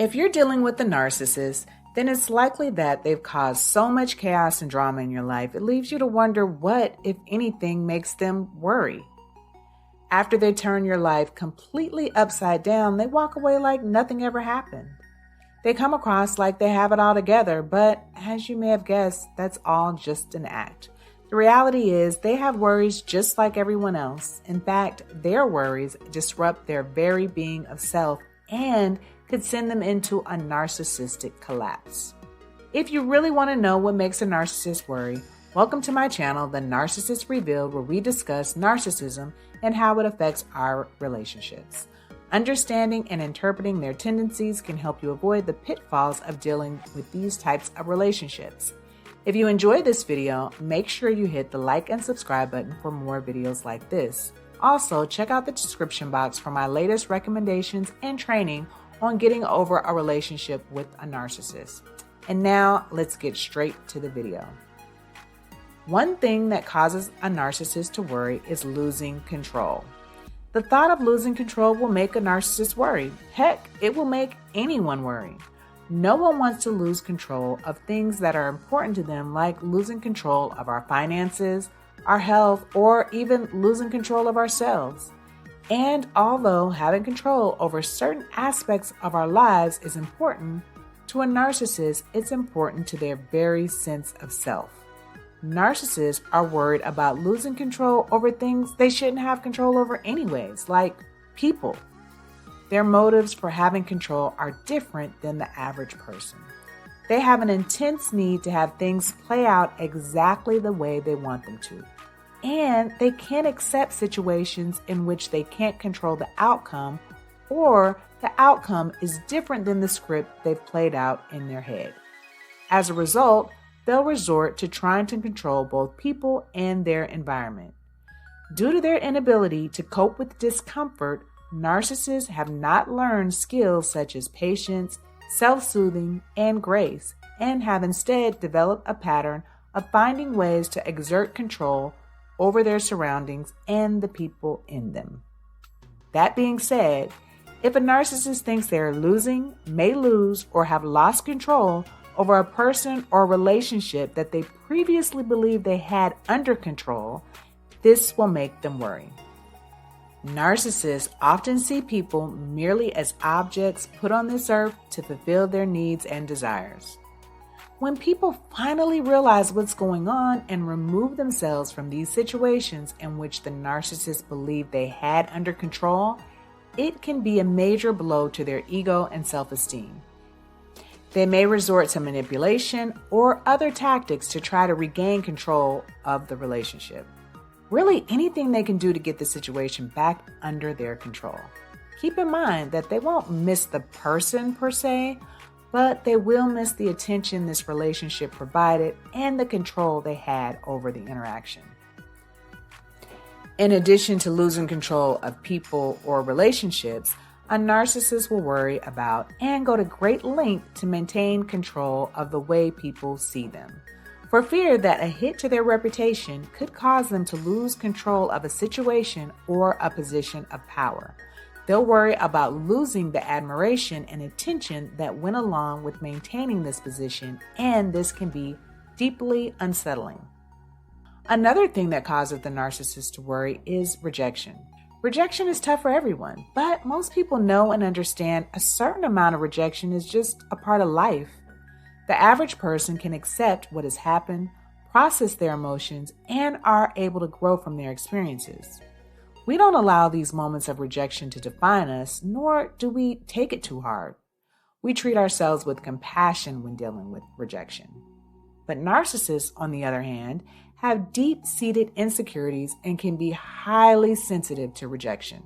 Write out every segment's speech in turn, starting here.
If you're dealing with a narcissist, then it's likely that they've caused so much chaos and drama in your life, it leaves you to wonder what, if anything, makes them worry. After they turn your life completely upside down, they walk away like nothing ever happened. They come across like they have it all together, but as you may have guessed, that's all just an act. The reality is they have worries just like everyone else. In fact, their worries disrupt their very being of self and could send them into a narcissistic collapse. If you really want to know what makes a narcissist worry, welcome to my channel, The Narcissist Revealed, where we discuss narcissism and how it affects our relationships. Understanding and interpreting their tendencies can help you avoid the pitfalls of dealing with these types of relationships. If you enjoyed this video, make sure you hit the like and subscribe button for more videos like this. Also, check out the description box for my latest recommendations and training on getting over a relationship with a narcissist. And now let's get straight to the video. One thing that causes a narcissist to worry is losing control. The thought of losing control will make a narcissist worry. Heck, it will make anyone worry. No one wants to lose control of things that are important to them, like losing control of our finances, our health, or even losing control of ourselves. And although having control over certain aspects of our lives is important, to a narcissist, it's important to their very sense of self. Narcissists are worried about losing control over things they shouldn't have control over anyways, like people. Their motives for having control are different than the average person. They have an intense need to have things play out exactly the way they want them to. And they can't accept situations in which they can't control the outcome, or the outcome is different than the script they've played out in their head. As a result, they'll resort to trying to control both people and their environment. Due to their inability to cope with discomfort, narcissists have not learned skills such as patience, self-soothing, and grace, and have instead developed a pattern of finding ways to exert control over their surroundings and the people in them. That being said, if a narcissist thinks they are losing, may lose, or have lost control over a person or relationship that they previously believed they had under control, this will make them worry. Narcissists often see people merely as objects put on this earth to fulfill their needs and desires. When people finally realize what's going on and remove themselves from these situations in which the narcissist believed they had under control, it can be a major blow to their ego and self-esteem. They may resort to manipulation or other tactics to try to regain control of the relationship. Really, anything they can do to get the situation back under their control. Keep in mind that they won't miss the person per se, but they will miss the attention this relationship provided and the control they had over the interaction. In addition to losing control of people or relationships, a narcissist will worry about and go to great length to maintain control of the way people see them, for fear that a hit to their reputation could cause them to lose control of a situation or a position of power. They'll worry about losing the admiration and attention that went along with maintaining this position, and this can be deeply unsettling. Another thing that causes the narcissist to worry is rejection. Rejection is tough for everyone, but most people know and understand a certain amount of rejection is just a part of life. The average person can accept what has happened, process their emotions, and are able to grow from their experiences. We don't allow these moments of rejection to define us, nor do we take it too hard. We treat ourselves with compassion when dealing with rejection. But narcissists, on the other hand, have deep-seated insecurities and can be highly sensitive to rejection.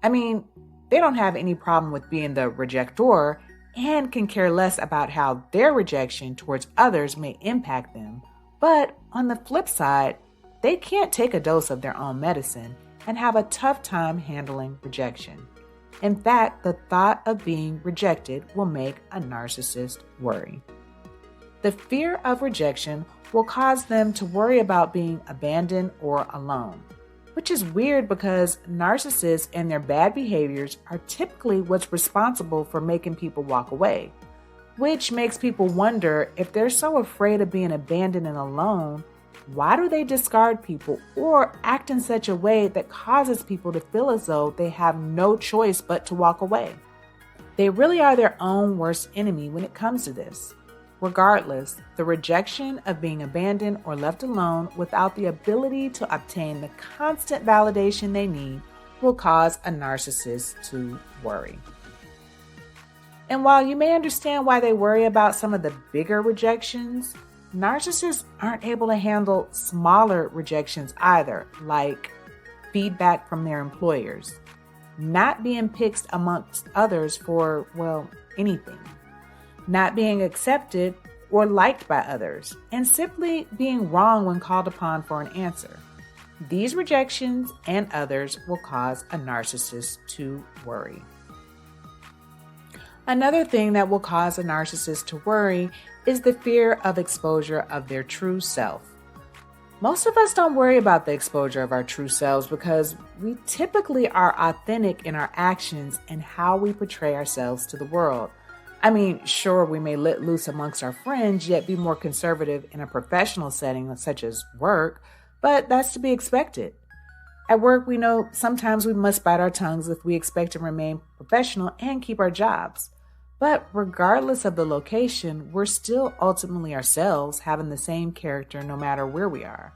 I mean, they don't have any problem with being the rejector and can care less about how their rejection towards others may impact them. But on the flip side, they can't take a dose of their own medicine and have a tough time handling rejection. In fact, the thought of being rejected will make a narcissist worry. The fear of rejection will cause them to worry about being abandoned or alone. which is weird because narcissists and their bad behaviors are typically what's responsible for making people walk away, which makes people wonder if they're so afraid of being abandoned and alone, why do they discard people or act in such a way that causes people to feel as though they have no choice but to walk away? They really are their own worst enemy when it comes to this. Regardless, the rejection of being abandoned or left alone without the ability to obtain the constant validation they need will cause a narcissist to worry. And while you may understand why they worry about some of the bigger rejections, narcissists aren't able to handle smaller rejections either, like feedback from their employers, not being picked amongst others for, anything, not being accepted or liked by others, and simply being wrong when called upon for an answer. These rejections and others will cause a narcissist to worry. Another thing that will cause a narcissist to worry is the fear of exposure of their true self. Most of us don't worry about the exposure of our true selves because we typically are authentic in our actions and how we portray ourselves to the world. I mean, sure, we may let loose amongst our friends, yet be more conservative in a professional setting such as work, but that's to be expected. At work, we know sometimes we must bite our tongues if we expect to remain professional and keep our jobs. But regardless of the location, we're still ultimately ourselves, having the same character no matter where we are.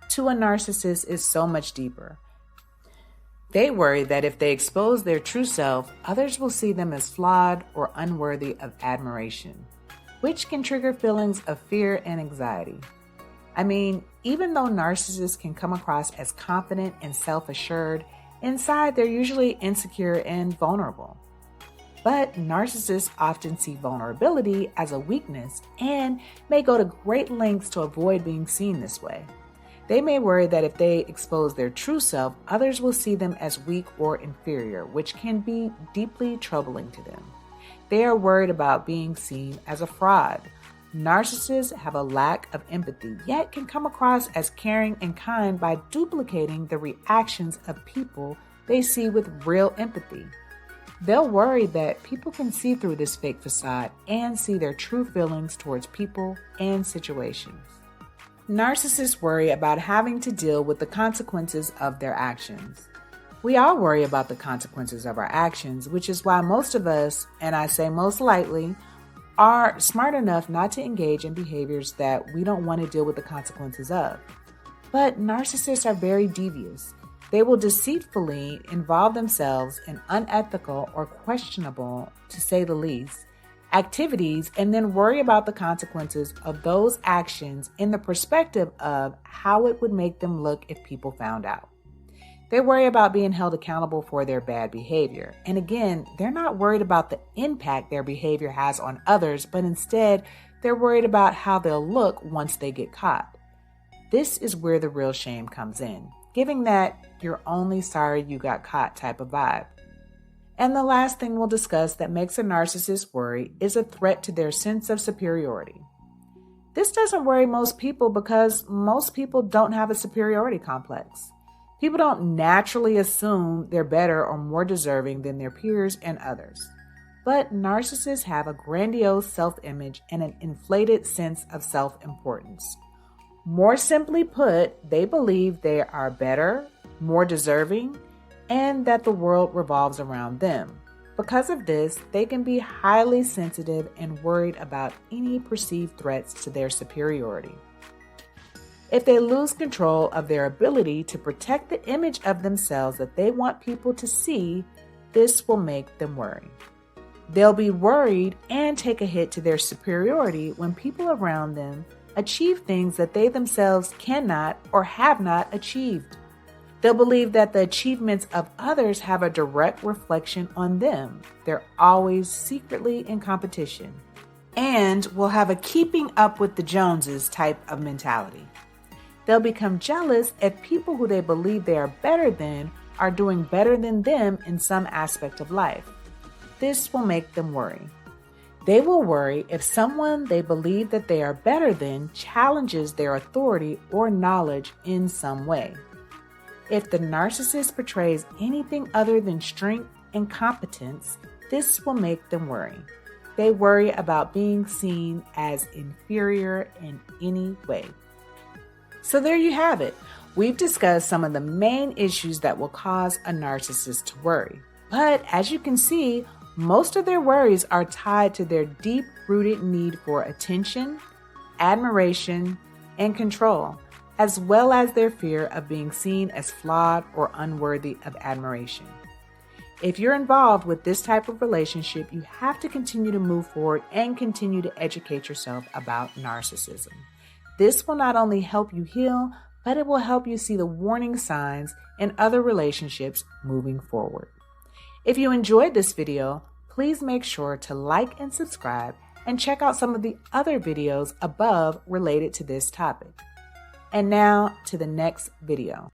To a narcissist is so much deeper. They worry that if they expose their true self, others will see them as flawed or unworthy of admiration, which can trigger feelings of fear and anxiety. I mean, even though narcissists can come across as confident and self-assured, inside they're usually insecure and vulnerable. But narcissists often see vulnerability as a weakness and may go to great lengths to avoid being seen this way. They may worry that if they expose their true self, others will see them as weak or inferior, which can be deeply troubling to them. They are worried about being seen as a fraud. Narcissists have a lack of empathy, yet can come across as caring and kind by duplicating the reactions of people they see with real empathy. They'll worry that people can see through this fake facade and see their true feelings towards people and situations. Narcissists worry about having to deal with the consequences of their actions. We all worry about the consequences of our actions, which is why most of us, and I say most likely, are smart enough not to engage in behaviors that we don't want to deal with the consequences of. But narcissists are very devious. They will deceitfully involve themselves in unethical or questionable, to say the least, activities and then worry about the consequences of those actions in the perspective of how it would make them look if people found out. They worry about being held accountable for their bad behavior. And again, they're not worried about the impact their behavior has on others, but instead, they're worried about how they'll look once they get caught. This is where the real shame comes in, giving that you're only sorry you got caught type of vibe. And the last thing we'll discuss that makes a narcissist worry is a threat to their sense of superiority. This doesn't worry most people because most people don't have a superiority complex. People don't naturally assume they're better or more deserving than their peers and others. But narcissists have a grandiose self-image and an inflated sense of self-importance. More simply put, they believe they are better, more deserving, and that the world revolves around them. Because of this, they can be highly sensitive and worried about any perceived threats to their superiority. If they lose control of their ability to protect the image of themselves that they want people to see, this will make them worry. They'll be worried and take a hit to their superiority when people around them achieve things that they themselves cannot or have not achieved. They'll believe that the achievements of others have a direct reflection on them. They're always secretly in competition and will have a keeping up with the Joneses type of mentality. They'll become jealous if people who they believe they are better than are doing better than them in some aspect of life. This will make them worry. They will worry if someone they believe that they are better than challenges their authority or knowledge in some way. If the narcissist portrays anything other than strength and competence, this will make them worry. They worry about being seen as inferior in any way. So there you have it. We've discussed some of the main issues that will cause a narcissist to worry. But as you can see, most of their worries are tied to their deep-rooted need for attention, admiration, and control, as well as their fear of being seen as flawed or unworthy of admiration. If you're involved with this type of relationship, you have to continue to move forward and continue to educate yourself about narcissism. This will not only help you heal, but it will help you see the warning signs in other relationships moving forward. If you enjoyed this video, please make sure to like and subscribe and check out some of the other videos above related to this topic. And now to the next video.